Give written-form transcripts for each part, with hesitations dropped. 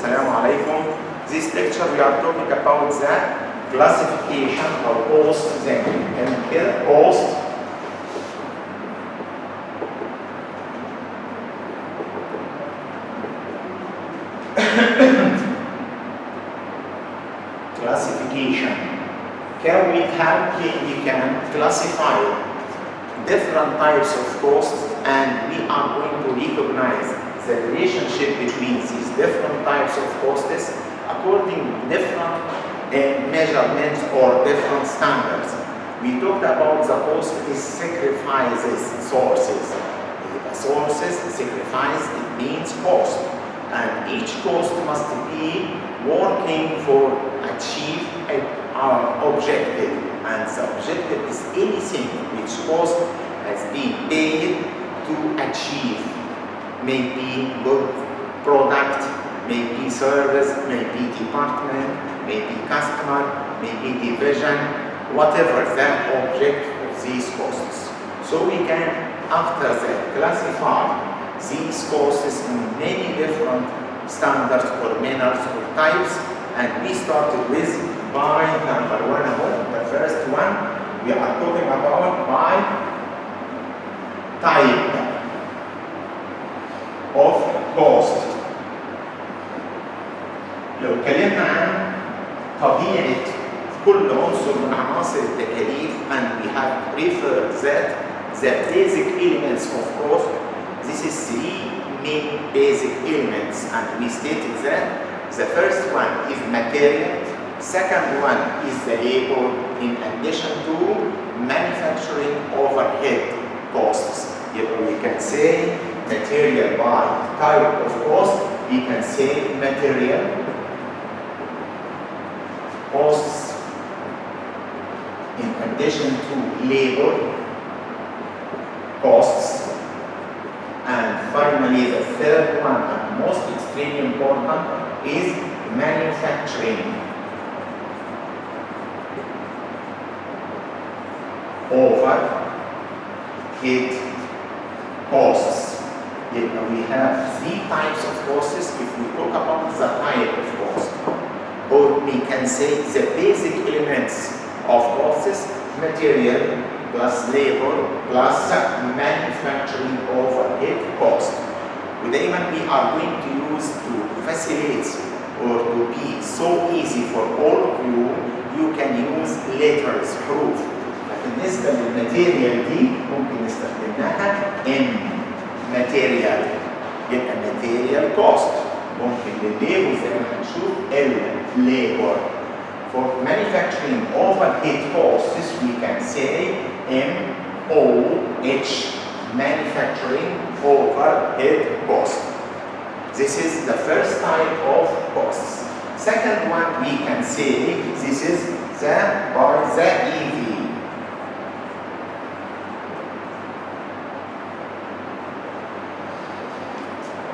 Assalamu alaikum. This lecture we are talking about the classification of cost. Then cost classification. We can classify different types of costs, and we are going to recognize the relationship between these different types of costs according to different measurements or different standards. We talked about the cost is sacrifices sources. The sources sacrifice, it means cost, and each cost must be working for achieve our objective, and the objective is anything which cost has been paid to achieve. Maybe good product, maybe service, maybe department, maybe customer, maybe division, whatever the object of these costs. So we can, after that, classify these costs in many different standards or manners or types, and we started with by number one. The first one we are talking about by type of cost. لو اتكلمنا عن طبيعة كل عنصر من عناصر التكاليف, and we have referred that the basic elements of cost, this is three main basic elements, and we stated that the first one is material, second one is the labor, in addition to manufacturing overhead costs. We can say material by type of cost, we can say material costs in addition to labor costs, and finally the third one and most extremely important is manufacturing overhead costs. We have three types of costs if we talk about the type of cost, or we can say the basic elements of costs: material plus labor plus manufacturing overhead cost. ودايما we are going to use to facilitate or to be so easy for all of you, you can use letters, حروف. بالنسبة للماتيريال دي ممكن نستخدمها in material, يبقى material cost. ممكن للليبر زي ما هنشوف labor. For manufacturing overhead costs, we can say MOH, manufacturing overhead cost. This is the first type of costs. Second one, we can say this is the by the EV.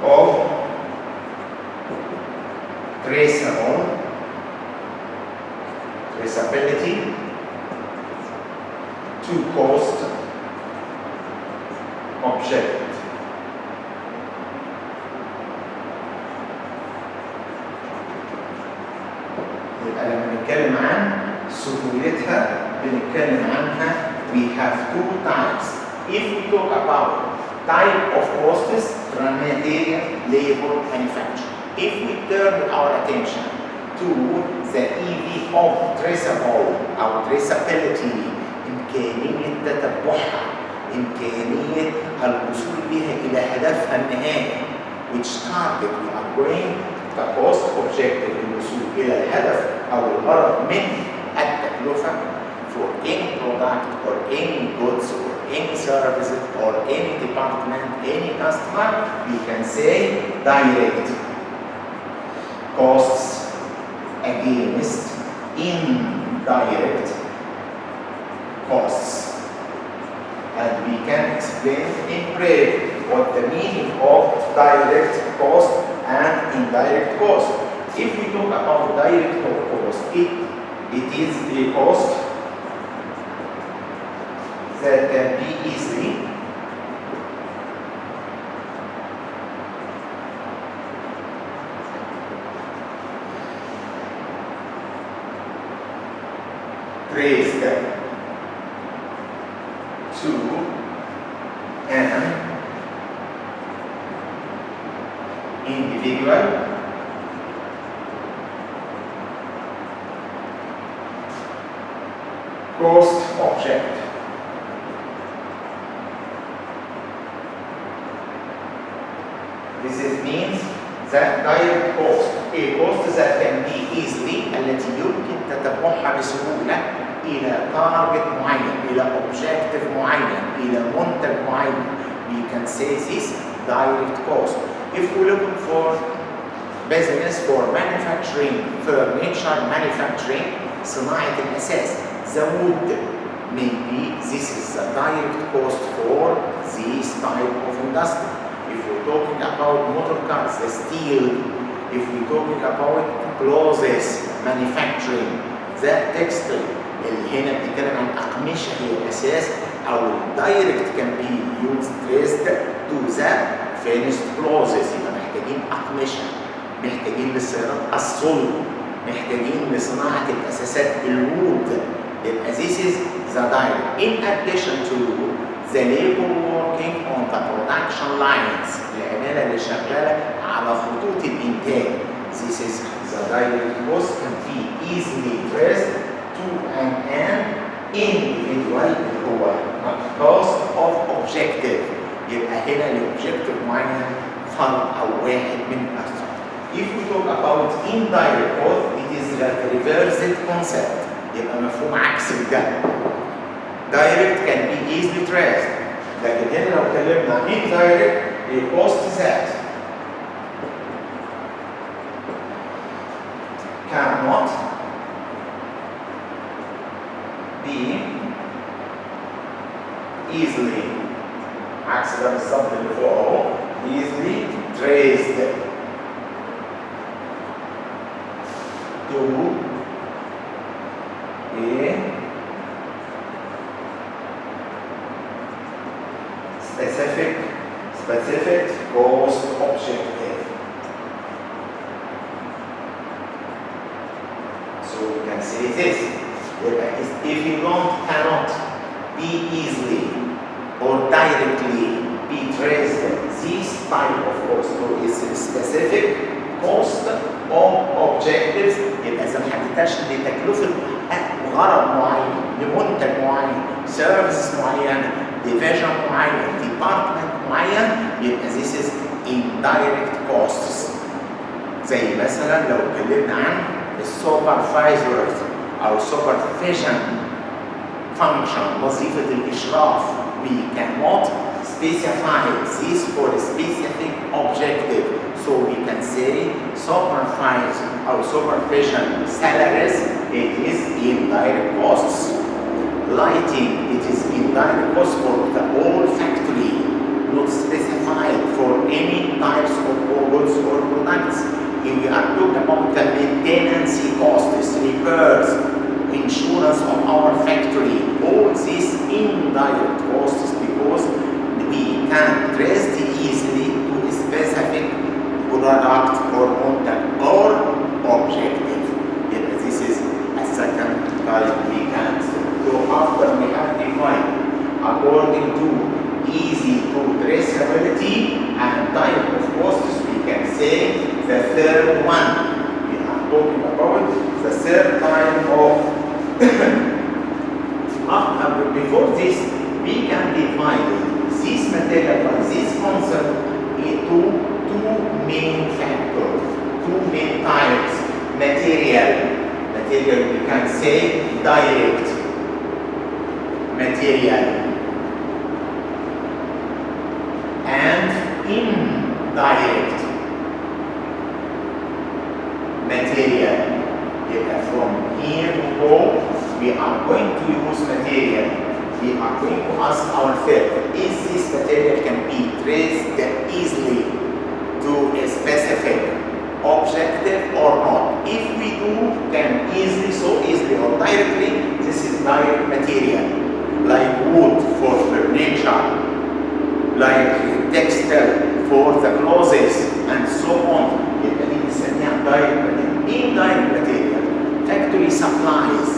Of traceability to cost object. يبقى لما نتكلم عن سهولتها بنتكلم عنها we have two types. If we talk about type of costs, material, labor, manufacturing. If we turn our attention to the EV of traceable أو traceability, إمكانية تتبعها، إمكانية الوصول بها إلى هدفها النهائي, which target we are going the cost objective للوصول إلى الهدف أو الغرض من التكلفة for any product or any goods or any services or any department, any customer, we can say direct costs against indirect costs. And we can explain in brief what the meaning of direct cost and indirect cost. If we talk about direct cost, it is a cost that can be easily traced to an individual cost object. This means that direct cost, a cost that can be easily التي يمكن تتبعها بسهولة إلى target معين، إلى objective معين، إلى منتج معين. We can say this direct cost. If we're looking for business for manufacturing furniture, manufacturing صناعة الأساس, the wood, maybe this is the direct cost for this type of industry. If we're talking about motor cars, the steel. If we're talking about clothes manufacturing, the textile. هنا بنتكلم عن أقمشة هي الأساس، أو direct can be used traced to the finished clothes. يبقى محتاجين أقمشة، محتاجين للسيارات الصلب، محتاجين لصناعة الأساسات الوود. يبقى this is the direct. In addition to the labor working on the production lines، العمالة اللي شغالة على خطوط الإنتاج. This is the direct cost can be easily traced to an individual اللي هو cost of objective. يبقى هنا الobjective معين فرد أو واحد من الأسرع. If we talk about indirect cost, it is the reversed concept. يبقى مفهوم عكس ده. Direct can be easily traced. لكن هنا لو اتكلمنا عن indirect, a cost that cannot be easily عكس ده بالظبط اللي فوق اهو easily traced to a specific cost objective. So we can say this. If you cannot be easily or directly be traced this type of cost or is a specific cost of objectives, يبقى إذا ما حددتهاش لتكلفة غرض معين، لمنتج معين، سيرفيس معين، ديفيجن معين، ديبارتمنت معين، يبقى this is indirect costs. زي مثلا لو اتكلمنا عن السوبرفايزرز أو supervision function، وظيفة الإشراف. We cannot specify this for a specific objective. So we can say supervise or supervision salaries, it is indirect costs. Lighting, it is indirect costs for the whole factory, not specified for any types of goods or products. If we are talking about the maintenance costs, repairs, insurance of our factory, all these indirect costs because we can trace it easily to a specific product or content or objective. Yeah, this is a second type we can. So after we have defined according to easy to traceability and type of costs, we can say the third one. We are talking about the third type of before this, we can divide this material by this concept into two main factors, two main types. Material, we can say direct material and indirect material. From here to go, we are going to use material. We are going to ask ourselves, is this material can be traced easily to a specific objective or not? If we do, can easily, so easily or directly, this is direct material. Like wood for furniture, like textile for the clothes, and so on. Indirect material. Factory supplies,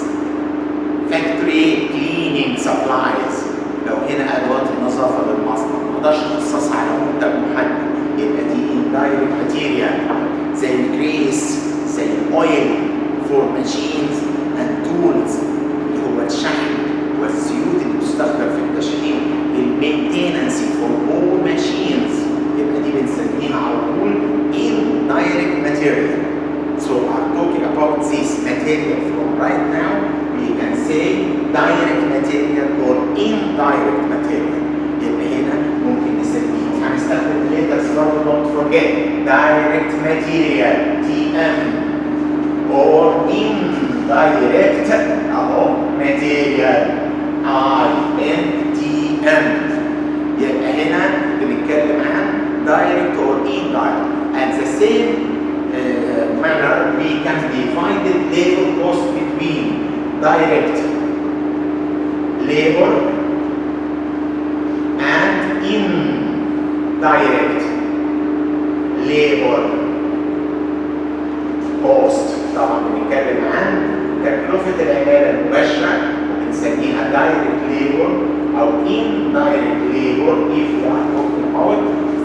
material. يبقى هنا ممكن نسميه هنستخدم letters برضه don't forget direct material TM or indirect أهو material INTM. يبقى هنا بنتكلم عن direct or indirect and the same manner we can divide the labor cost between direct labor and indirect labor cost. طبعا بنتكلم عن تكلفة العمالة المباشرة وبنسميها direct labor أو indirect labor if we are talking about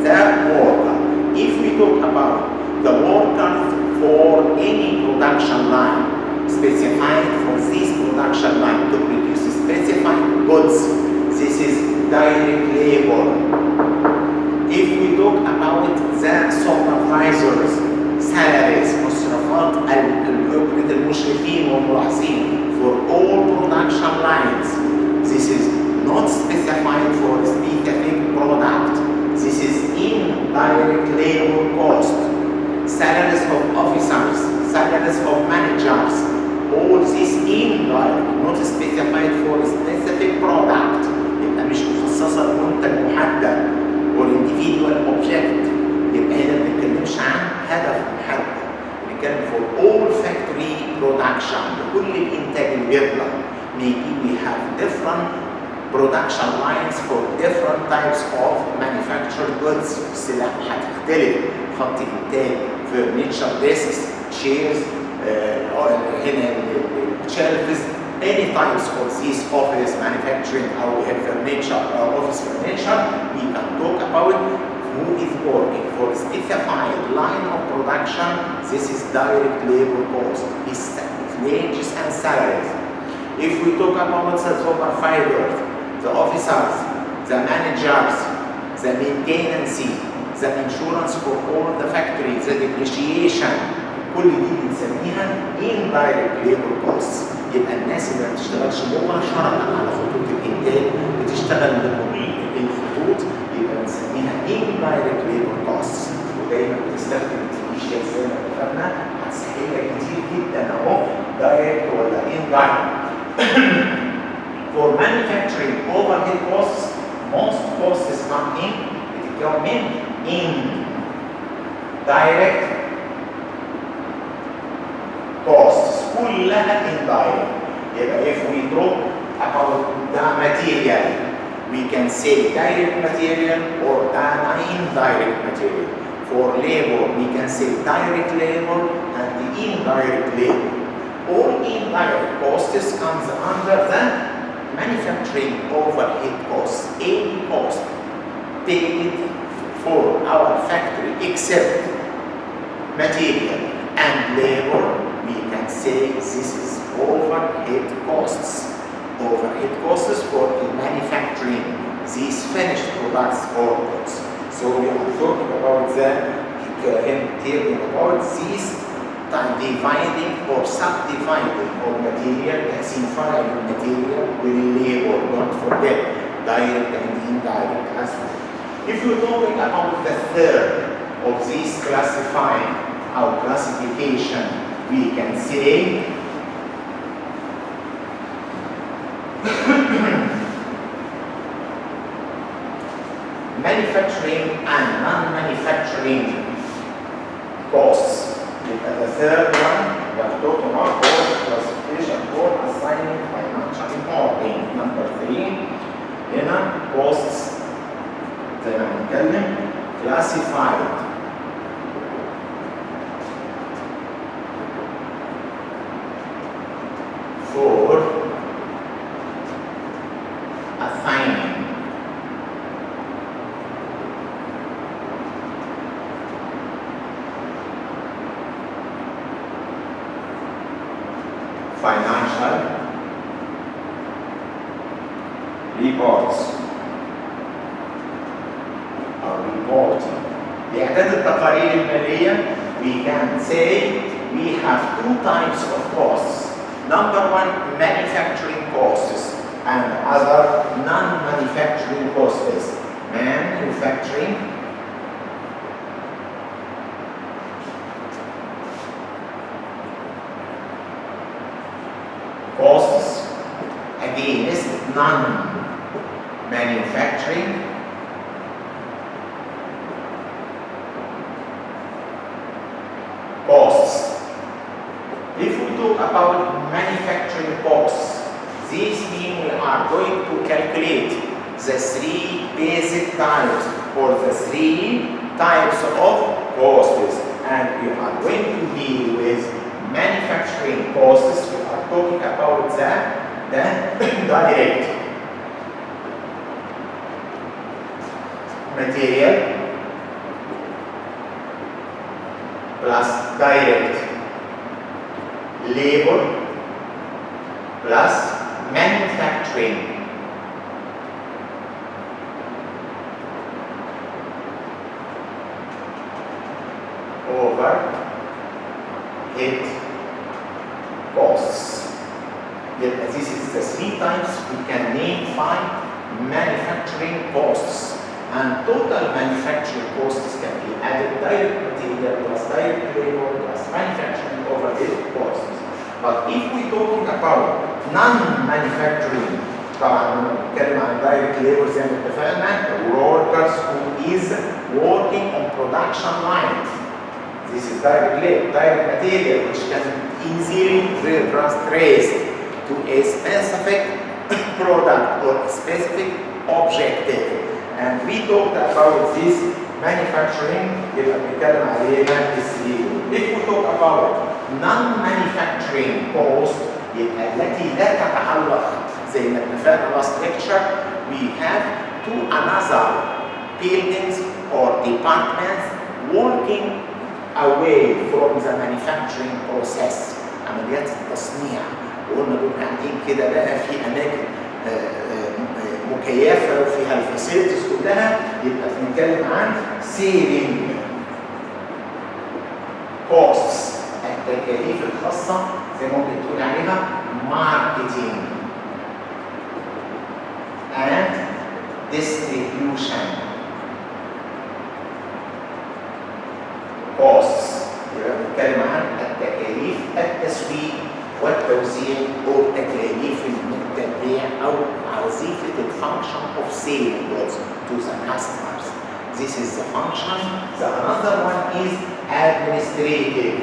the worker. If we talk about the worker for any production line specified for this production line to produce specified goods, this is direct labor. If we talk about the supervisors salaries مصروفات المشرفين والملاحظين for all production lines, this is not specified for a specific product. This is indirect labor cost. Salaries of officers, salaries of managers, all this indirect, not specified for a specific product. يبقى مش مخصصة لمنتج محدد or individual object. يبقى هنا ما بنتكلمش عن هدف محدد. بنتكلم for all factory production. لكل الإنتاج اللي بيطلع. Maybe we have different production lines for different types of manufactured goods. السلع هتختلف. خط إنتاج furniture desks, chairs, هنا shelves, any types of these office manufacturing or furniture or office furniture, we can talk about who is working for a specified line of production. This is direct labor cost, is wages and salaries. If we talk about the supervisors, the officers, the managers, the maintenance, the insurance for all the factories, the depreciation, كل دي بنسميها indirect labor costs. يبقى الناس اللي ما بتشتغلش مباشرة على خطوط الإنتاج بتشتغل لكل الخطوط يبقى بنسميها indirect labor costs. ودايما بتستخدم الانيشال زي ما اتفقنا هتسهل لك كتير جدا أهو direct ولا indirect. For manufacturing overhead costs, most costs come in بتتكون من indirect costs كلها indirect. يبقى if we talk about the material, we can say direct material or indirect material. For labor, we can say direct labor and the indirect labor. All indirect costs comes under the manufacturing overhead costs. Any cost paid for our factory except material and labor, we can say this is overhead costs. Overhead costs for the manufacturing these finished products or goods. So we are talking about these dividing or subdividing of material, classifying material with labor. Don't forget direct and indirect as well. If you're talking about the third of this classifying our classification, we can say manufacturing and non-manufacturing costs. The third one, we are talking about cost classification for assigning financial reporting. Number 3, هنا costs زي ما بنتكلم classified for assigning financial reports or reporting. لإعداد التقارير المالية, we can say we have two types of costs. Number one, manufacturing costs. and other non-manufacturing costs. Manufacturing costs against non-manufacturing costs. If we talk about manufacturing costs, these mean we are going to calculate the three basic types or the three types of costs, and we are going to deal with manufacturing costs. We are talking about the direct material plus direct labor plus manufacturing overhead costs. This is the three times we can name 5 manufacturing costs, and total manufacturing costs can be added direct material plus direct labor plus manufacturing overhead costs. But if we're talking about non-manufacturing, طبعا لما بنتكلم عن direct labor زي ما اتفقنا workers who is working on production lines. This is direct labor, direct material, which can easily be traced to a specific product or a specific objective. And we talked about this manufacturing, يبقى بنتكلم عليها السيل. If we talk about non-manufacturing cost, يبقى التي لا تتعلق زي ما اتفقنا last lecture, we have two another buildings or departments working away from the manufacturing process. عمليات التصنيع، وقلنا دول قاعدين كده بقى في اماكن مكيفه وفيها الفاسيلتيز كلها، يبقى بنتكلم عن saving costs، التكاليف الخاصه زي ما ممكن تقول عليها marketing and distribution costs. يبقى بنتكلم عن التكاليف التسويق والتوزيع او تكاليف التبيع او وظيفه الفانكشن of selling goods to the customers. This is the function. The another one is administrative.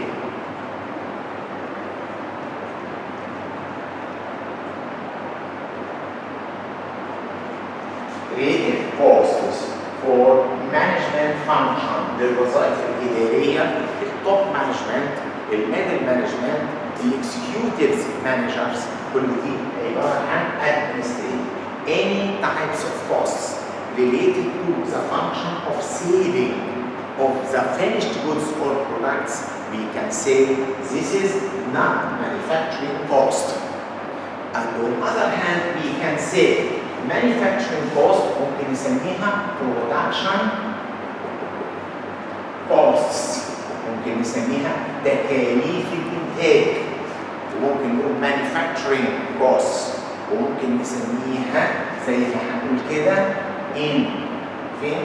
Creative costs for management function للوظائف الإدارية، التوب مانجمنت، الميدل مانجمنت، الاكسكيوتيف مانجرز، كل دي عبارة عن administrative. Any types of costs related to the function of selling of the finished goods or products, we can say this is not manufacturing cost. And on the other hand, we can say manufacturing cost ممكن نسميها production costs، ممكن نسميها تكاليف الإنتاج، وممكن نقول manufacturing costs، وممكن نسميها زي ما هنقول كده internal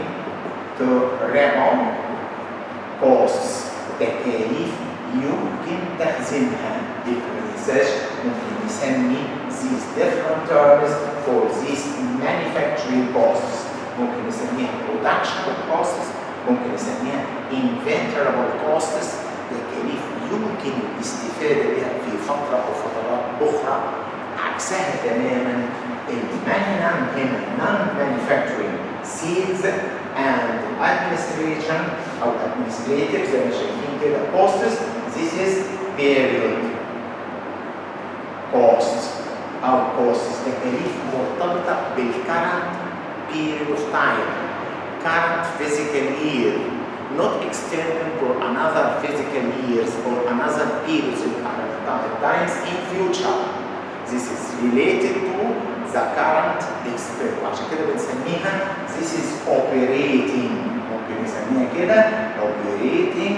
costs، تكاليف يمكن تخزينها. ما ننساش ممكن نسمي these different terms for these manufacturing costs. ممكن نسميها production costs، ممكن نسميها inventorable costs، تكاليف يمكن الاستفادة بها في فترة أو فترات أخرى. عكسها تماما المانع هنا non-manufacturing sales and administration أو administrative زي ما شايفين كده costs. This is period costs أو costs، تكاليف مرتبطة بالcurrent period of time. Current physical year, not extending for another physical years or another periods in current times in future. This is related to the current expense. عشان كده بنسميها this is operating. ممكن نسميها كده operating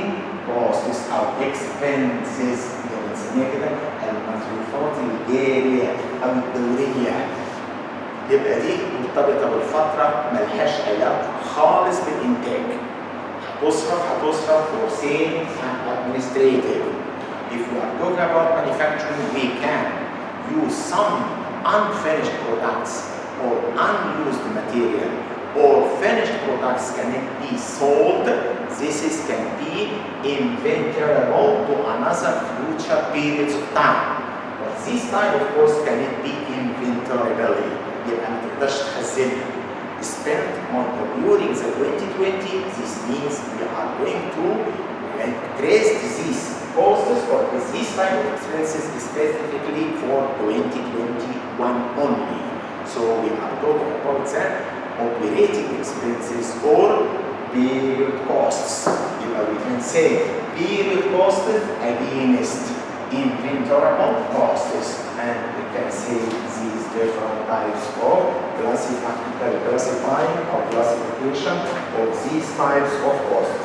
costs أو expenses. بنسميها كده المصروفات الجارية أو الدورية. يبقى دي مرتبطه بالفتره ملهاش علاقه خالص بالانتاج. هتصرف for sales and administrative. If we are talking about manufacturing, we can use some unfinished products or unused material or finished products cannot be sold. This can be inventorable to another future periods of time. But this type of course cannot be inventorable. يبقى ما تقدرش تخزنها. Spent on during the 2020, this means we are going to trace these costs or this type of expenses specifically for 2021 only. So we are talking about that operating expenses or period costs. We can say period costs against inventorable costs, and we can say these different types of classifying or classification of these types of costs.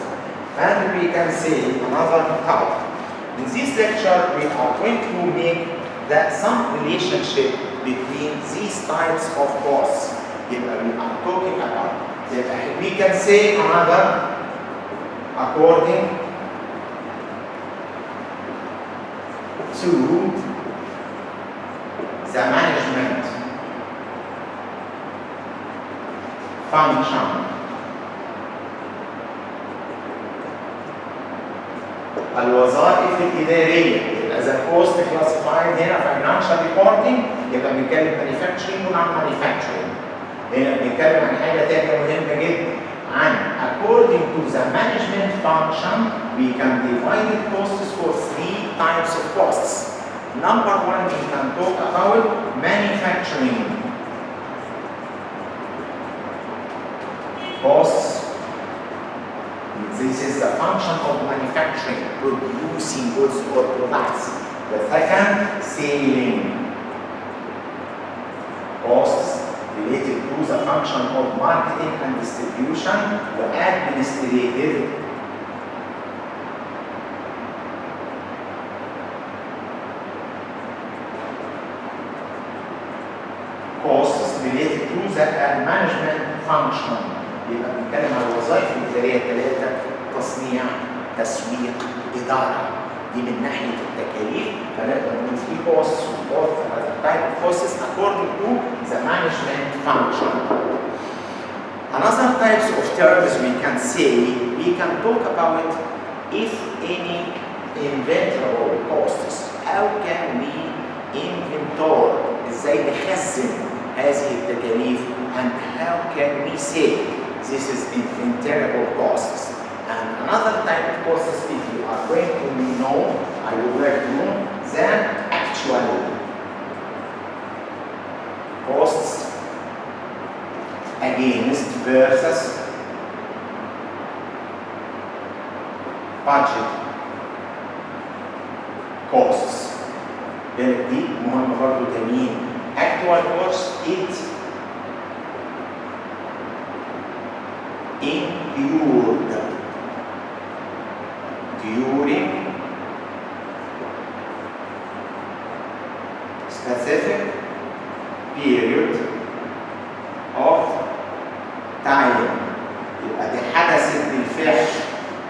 And we can say another type. In this lecture, we are going to make some relationship between these types of costs. We are talking about. We can say another according to the management function الوظائف الإدارية. إذا cost classified هنا financial reporting يبقى بنتكلم manufacturing وعن manufacturing. هنا بنتكلم عن حاجة تانية مهمة جدا عن according to the management function we can divide the costs for 3 types of costs. Number 1, we can talk about manufacturing costs. This is the function of manufacturing, producing goods or products. The second, selling costs related to the function of marketing and distribution, the administrative costs related to the management function. يبقى بنتكلم عن الوظائف الإدارية الثلاثة: تصنيع، تسويق، إدارة. دي من ناحية التكاليف، فنقدر نقول في costs both type of costs according to the management function. Another types of terms we can say, we can talk about if any inventorable costs. How can we inventor؟ ازاي نخزن هذه التكاليف؟ And how can we say this is inventorable costs? And another type of costs, if you are going to know, I would like to know the actual costs against versus budget costs. دي مهمة برضه تانيين. Actual cost is incurred during specific period of time. يبقى دي حدثت بالفعل،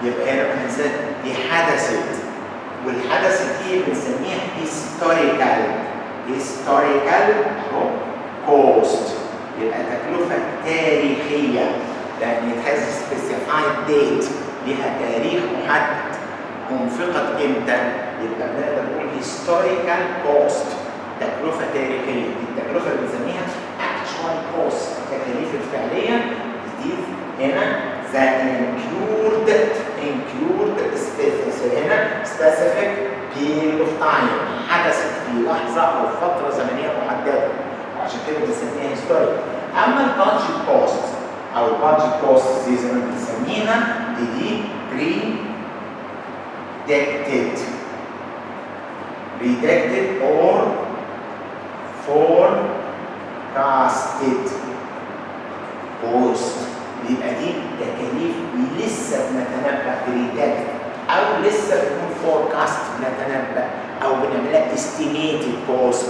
يبقى هنا بنسميها دي حدثت، والحدث دي بنسميها historical اهو cost. يبقى تكلفة تاريخية لأن it has a specified date، لها تاريخ محدد، انفقت امتى؟ يبقى نقدر نقول historical cost، تكلفة تاريخية. دي التكلفة اللي بنسميها actual cost، التكاليف الفعلية. دي هنا the incurred specific period of time، حدثت في لحظة أو فترة زمنية محددة، عشان كده بنسميها historical. أما البادجت كوست أو البادجت كوست زي ما بنسميها دي predicted or forecasted cost. يبقى دي تكاليف لسه بنتنبأ بريدكت أو لسه بنقول فوركاست بنتنبأ أو بنعملها estimated cost.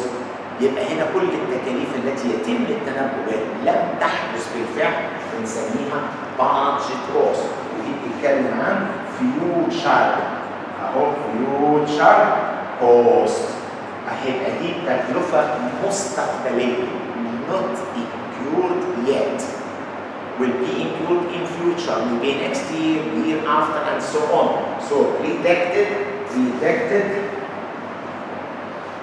يبقى هنا كل التكاليف التي يتم التنبؤ بها لم تحدث بالفعل بنسميها budget cost، ودي بتتكلم عن future اهو future cost. هيبقى دي تكلفة مستقبلية not incurred yet will be incurred in future maybe next year, year after and so on. So predicted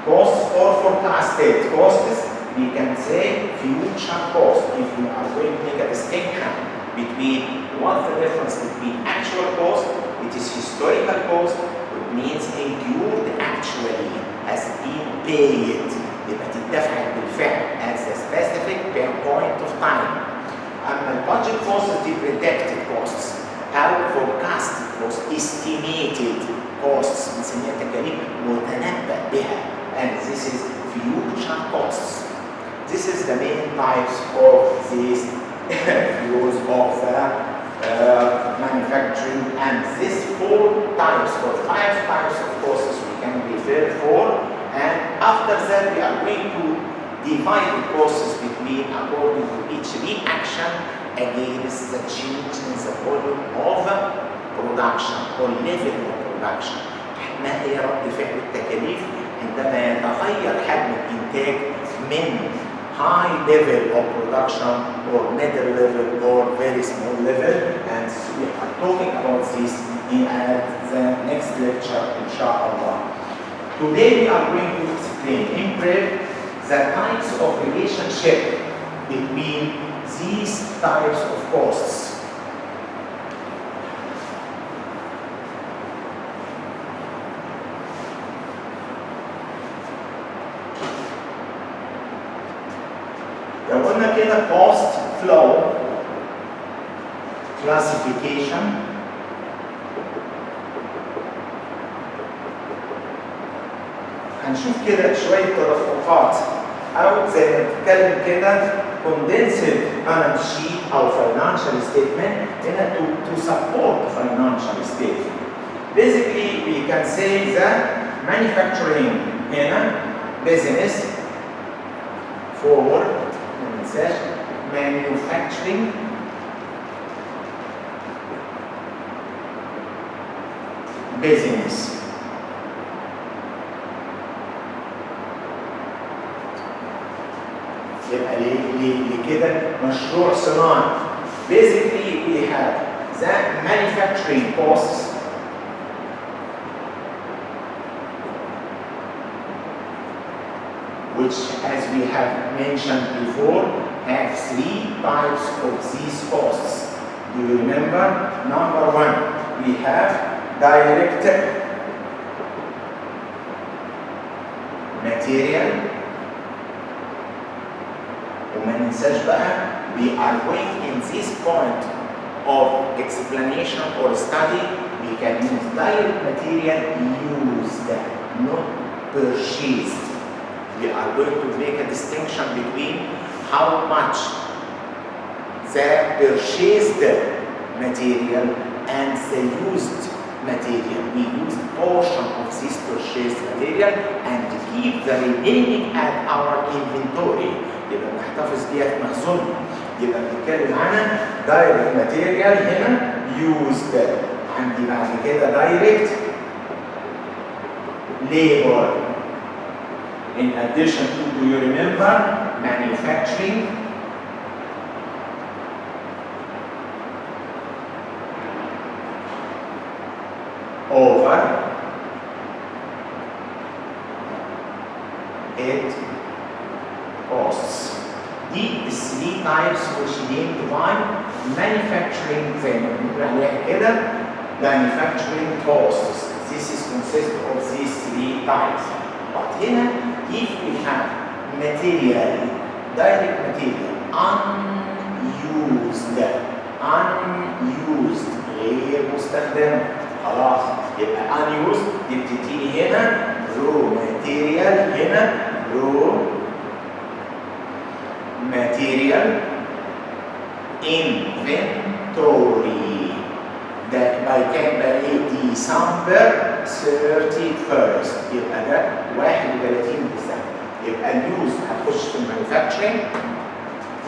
costs or forecasted costs, we can say future cost. If you are going to make a distinction between what's the difference between actual cost, it is historical cost, it means incurred actually has been paid. يبقى تدفعت بالفعل at the specific point of time. أما البادجت costs دي predicted costs أو forecasted costs estimated costs بنسميها تكاليف متنبأ بها. And this is future costs. This is the main types of these views of manufacturing, and these 4 types or 5 types of costs we can refer for. And after that we are going to divide the costs between according to each reaction against the change in the volume of production or level of production. ما هي رد فعل التكاليف عندما يتغير حجم الإنتاج من high level of production or middle level or very small level, and we are talking about this in the next lecture, inshallah. Today we are going to explain in brief the types of relationship between these types of costs. لو قلنا كده cost flow classification هنشوف كده شوية تدفقات أو زي ما بنتكلم كده condensed balance sheet أو financial statement هنا to support financial statement. Basically we can say that manufacturing هنا business forward manufacturing business. يبقى لكده مشروع صناعي. Basically we have the manufacturing costs which, as we have mentioned before, have 3 types of these costs. Do you remember? Number 1, we have direct material. وما ننساش بقى we are going in this point of explanation or study we can use direct material used, not purchased. We are going to make a distinction between how much the purchased material and the used material. We use a portion of this purchased material and keep the remaining at our inventory. يبقى نحتفظ بيها في مخزوننا. يبقى بنتكلم عنها direct material هنا used. عندي بعد كده direct labor. In addition to, do you remember, manufacturing, over it costs. These 3 types which named by manufacturing زي ما بنقول عليها كده manufacturing costs. This is consist of these 3 types. But here, if we have material, direct material, unused, غير مستخدم، خلاص يبقى unused دي بتديني هنا raw material، هنا raw material inventory that by December 31st يبقى ده 31 ديسمبر. يبقى اليوز هتخش في المانيفاكتشرنج،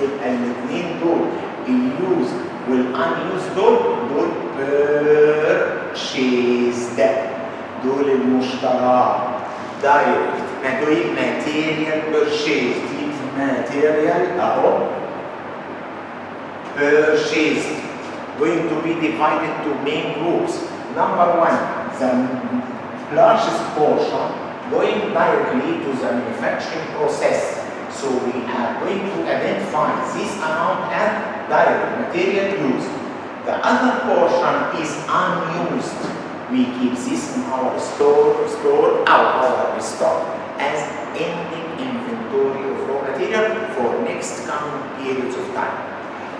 يبقى الاثنين دول اليوز والانيوز دول purchased، دول المشترى دايركت ماتيريال purchased، دي ماتيريال اهو purchased going to be divided to main groups. Number one, the largest portion going directly to the manufacturing process. So we are going to identify this amount as direct material use. The other portion is unused. We keep this in our store our stock as ending inventory of raw material for next coming periods of time.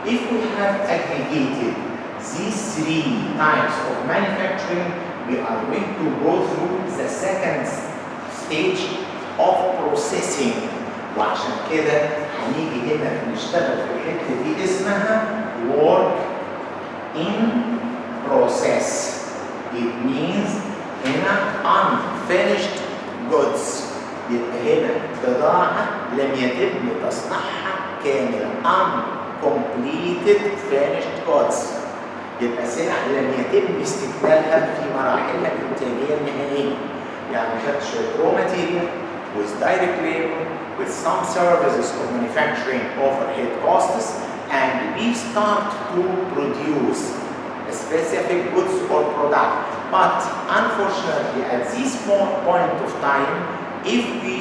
If we have aggregated these three types of manufacturing, we are going to go through the second stage of processing. وعشان كده هنيجي هنا نشتغل في الحته دي اسمها work in process. It means هنا unfinished goods. يبقى هنا بضاعة لم يتم تصنيعها كاملا uncompleted finished goods. يبقى سلع لم يتم استكمالها في مراحلها الانتاجية النهائية. يعني خدت شوية raw material with direct labor, with some services of manufacturing overhead costs, and we start to produce a specific goods or product. But unfortunately, at this point of time, if we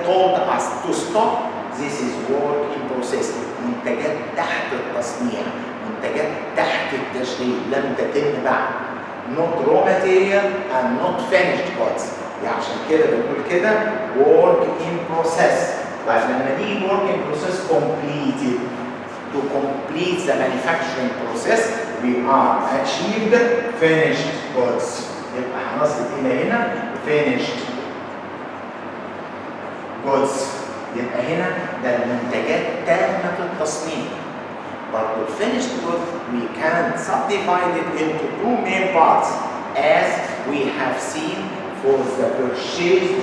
told us to stop, this is work in process. منتجات تحت التصنيع، منتجات تحت التشغيل لم تتم بعد. Not raw material and not finished goods. يعني عشان كده بنقول كده work in process. طيب لما نيجي work in process completed, to complete the manufacturing process we are achieved finished goods. يبقى هنصل الى هنا finished goods. يبقى هنا ده المنتجات تامة التصنيع. برضه finished goods we can subdivide it into two main parts as we have seen for the purchased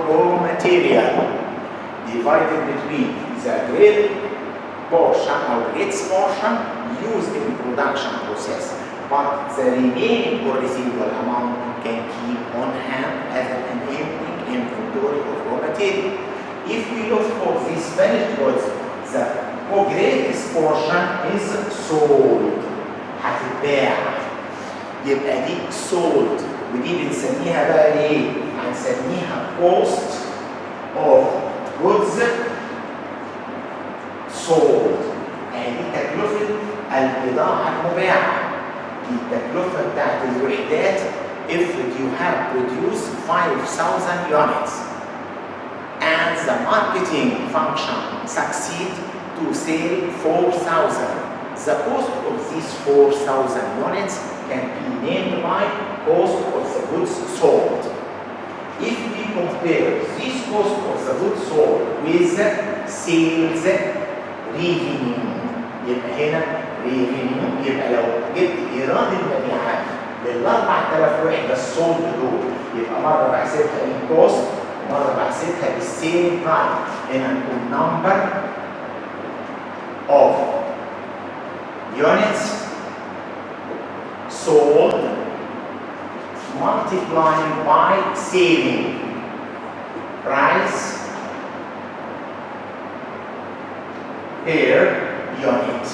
raw material, divided between the grade portion or grades portion used in production process, but the remaining or residual amount can keep on hand as an ending inventory of raw material. If we look for these finished goods, the greatest portion is sold. هتتباع. يبقى دي sold. ودي بنسميها بقى ايه؟ هنسميها cost of goods sold. يعني دي تكلفة البضاعة المباعة. دي التكلفة بتاعت الوحدات if you have produced 5,000 units and the marketing function succeed to sell 4,000. The cost of these 4,000 units can be named by cost of the goods sold. If we compare this cost of the goods sold with sales revenue, يبقى هنا revenue، يبقى لو جبت إيراد المبيعات لل 4,000 وحدة السولد دول، يبقى مرة بحسبها in cost ومرة بحسبها بالسيل تايم. هنا نقول number of units sold multiplying by selling price per unit.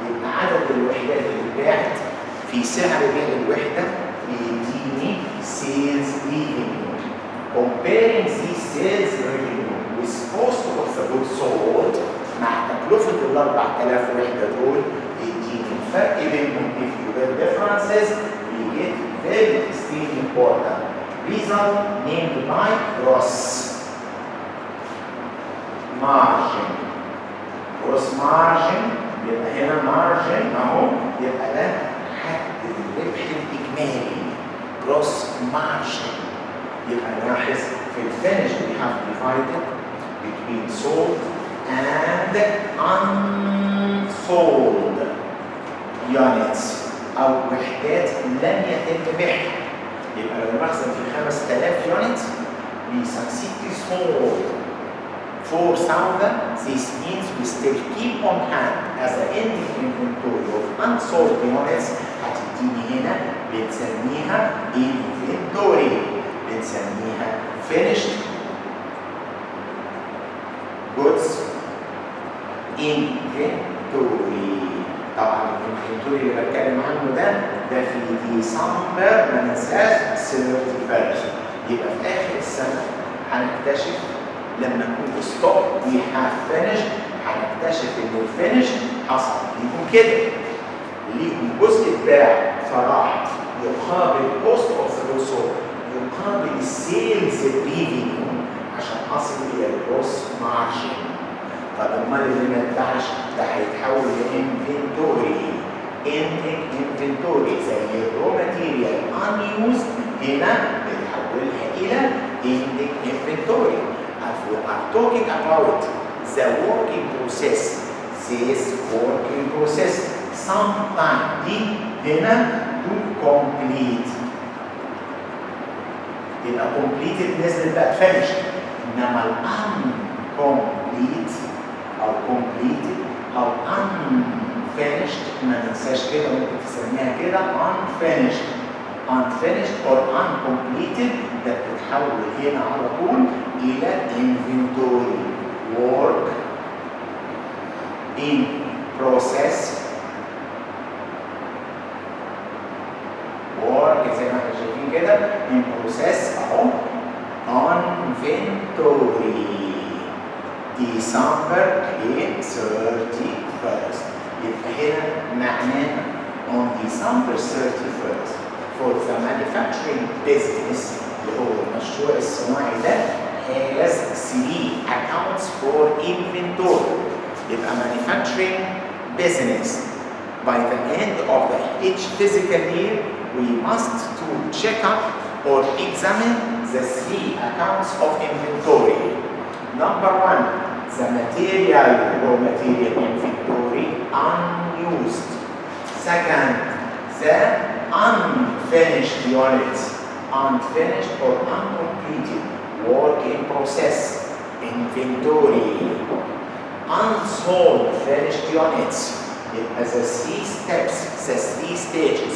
يبقى عدد الوحدات اللي اتباعت في سعر بيع الوحدة بيديني sales revenue. Comparing these sales revenue with cost of the goods sold مع تكلفة ال 4,000 وحدة دول بيديني الفرق بينهم. If you get differences we get very extremely important result named by gross margin. gross margin يبقى هنا margin اهو، يبقى ده حد الربح الإجمالي gross margin. يبقى نلاحظ في الفينش we have divided between sold and unsold units أو وحدات لم يتم بيعها. يبقى لو المخزن فيه 5,000 units we succeed to sold 4,000. This means we still keep on hand as an ending inventory of unsold units. هتديني هنا بنسميها inventory، بنسميها finished goods inventory. طبعا الانفنتوري اللي بتكلم عنه ده في ديسمبر، ما ننساش 31. يبقى في اخر السنه هنكتشف لما نكون ستوب وي هاف فينيش، هنكتشف ان الفينيش حصل ليهم كده، ليهم جزء اتباع فراح يقابل كوست اوف ذا سولد، يقابل السيلز ريفينيو عشان اصل الى الجروس مارجن. طب امال اللي ما اتباعش ده هيتحول لانفنتوري، اندنج انفنتوري زي الرو ماتيريال انيوز، هنا بنحولها الى ending inventory. If we are talking about the working process, this working process sometime دي هنا to complete. يبقى completed نزلت بقى finished، انما uncomplete او completed او unfinished ما ننساش كده، ممكن تسميها كده unfinished. unfinished or uncompleted ده بتتحول هنا على طول إلى inventory. work in process، work زي ما احنا شايفين كده in process اهو inventory December 31st. يبقى هنا معناها on December 31st for the manufacturing business اللي هو المشروع الصناعي ده has 3 accounts for inventory. يبقى manufacturing business by the end of each fiscal year we must to check up or examine the 3 accounts of inventory. Number 1, the material raw material inventory unused. Second, the unfinished units, unfinished or uncompleted work in process inventory. Unsold finished units. It has the 3 steps, the 3 stages.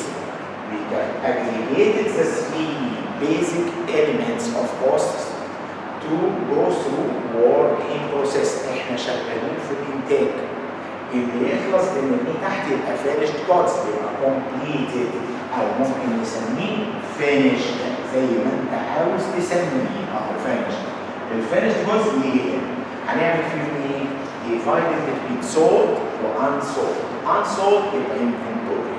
We can aggregate the 3 basic elements of costs to go through work in process. احنا شغالين في الانتاج. اللي يخلص من اللي تحت يبقى finished goods، يبقى completed او ممكن نسميه finished زي ما انت عاوز تسميه اهو finished. الفينيشد جزء يجي هنا هنعمل فيه ايه؟ divided between sold و unsold. unsold يبقى inventory.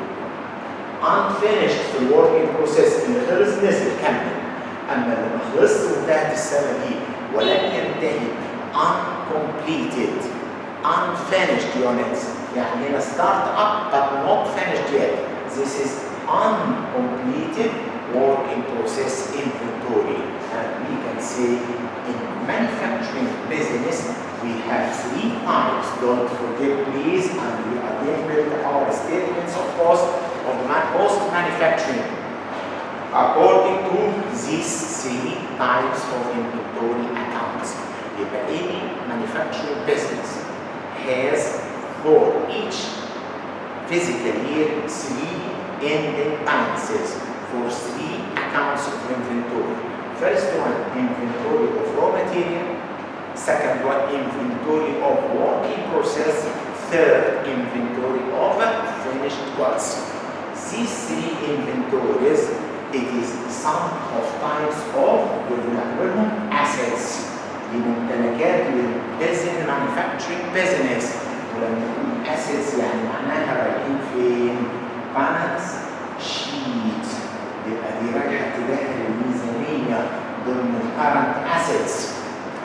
unfinished في الورك ان بروسيس اللي خلص نزل كمل. اما اللي ما خلصش وانتهت السنه دي ولن ينتهي uncompleted unfinished units، يعني هنا start up but not finished yet. This is uncompleted work in process inventory. And we can say in manufacturing business we have 3 types. Don't forget please, and we are going to build our statements of cost of cost manufacturing according to these 3 types of inventory accounts. If any manufacturing business has for each physical year 3 ending balances for 3 accounts of inventory. First one, inventory of raw material. Second one, inventory of work in process. Third, inventory of finished goods. These 3 inventories, it is sum of types of assets. لممتلكات للبزن manufacturing business. ولما نقول assets يعني معناها رايحين فين؟ balance sheet. يبقى دي رايحه اتجاه الميزانيه ضمن current assets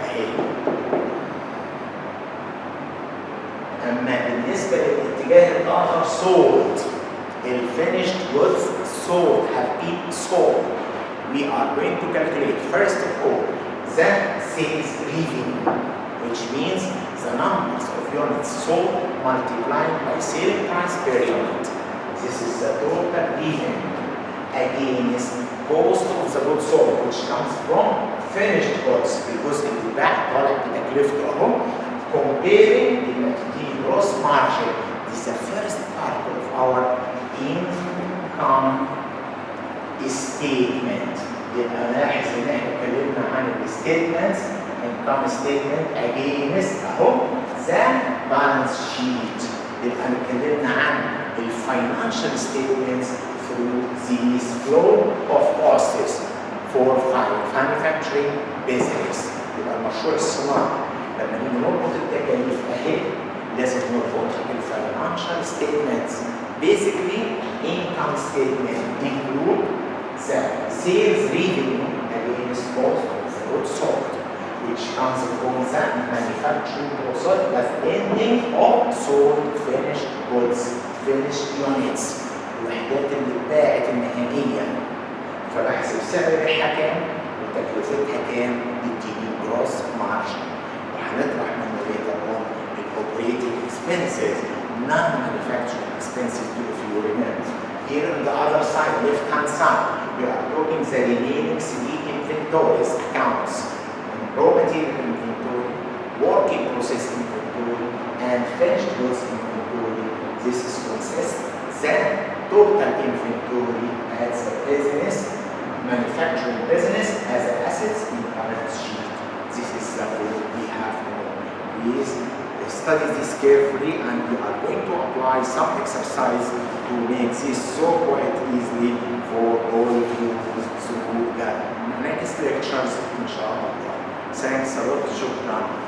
اهي. اما بالنسبه للاتجاه الاخر sold، الfinished goods sold have been sold. We are going to calculate first of all the sales revenue, which means the numbers of units sold multiplied by selling price per unit. This is the total revenue against cost of the goods sold which comes from finished goods الجزء اللي باع طالع بتكلفته اهو comparing the gross margin. This is the first part of our income statement. يبقى نلاحظ ان احنا اتكلمنا عن الستيتمنتس income statement against اهو the balance sheet. يبقى اتكلمنا عن الفاينانشال statements through this flow of costs for manufacturing business. يبقى المشروع الصناعي لما نيجي نربط التكاليف اهي لازم نربطها بالفاينانشال statements. Basically, income statement include the sales revenue against cost of the goods sold, which comes from the manufacturing process as ending of sold finished goods, finished units. الوحدات اللي اتباعت النهائية. فبحسب سعر بيعها كام وتكلفتها كام يديني جروس مارجن. وهنطرح منه later on operating expenses, non-manufacturing expenses to if you remember. Here on the other side, left-hand side, we are looking the remaining three inventories accounts. Raw material inventory, work in process inventory, and finished goods inventory. This is consists the total inventory as a business, manufacturing business as assets in balance sheet. This is the way we have to know. Please study this carefully, and we are going to apply some exercise to make this so quite easily for all of you through the next lectures, inshallah. Thanks a lot. Shukran.